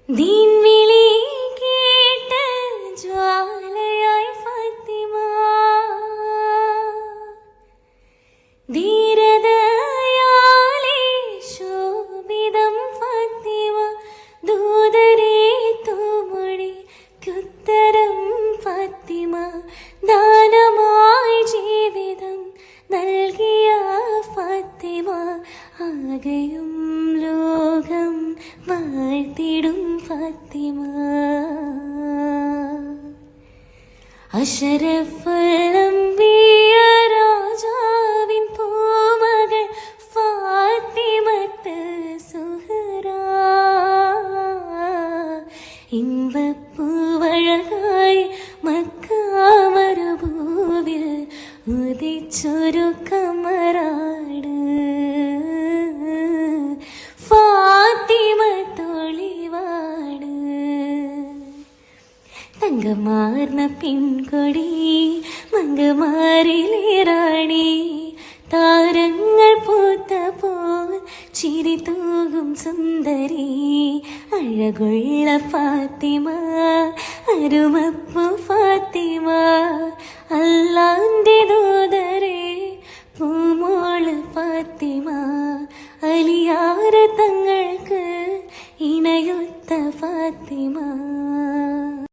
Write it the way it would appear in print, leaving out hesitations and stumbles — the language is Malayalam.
ദീൻ വിളി കേട്ട ജ്വാലയായി ഫാത്തിമ, ധീരതയാലെ ശോഭിതം ഫാത്തിമ, ദൂതരെ തോമൊഴിക്കുത്തരം ഫാത്തിമ, ദാനമായി ജീവിതം നൽകിയ ഫാത്തിമ, ആകെയും ലോകം വാഴ്ത്തിടും ഫാത്തിമ. അശറഫുൽ അംബിയ രാജാവിൻ പൂമകൾ ഫാത്തിമത്ത് സുഹ്റാ, ഇമ്പപ്പൂവഴകായി മക്ക മരുഭൂവിൽ ഉദിച്ചൊരു കമറാണ് ഫാത്തിമ തൊളിവാണ്. തങ്കമാർന്ന പിൻകൊടി മങ്കമാരിലെ റാണി, താരങ്ങൾ പൂത്തപ്പോൾ ചിരി തൂകും സുന്ദരി, അഴകുള്ള ഫാത്തിമ, അരുമപ്പു ഫാത്തിമ, അല്ലാന്റെ ദൂതരെ പൂമോള് ഫാത്തിമ, അലിയാര തങ്ങൾക്ക് ഇണയൊത്ത ഫാത്തിമ.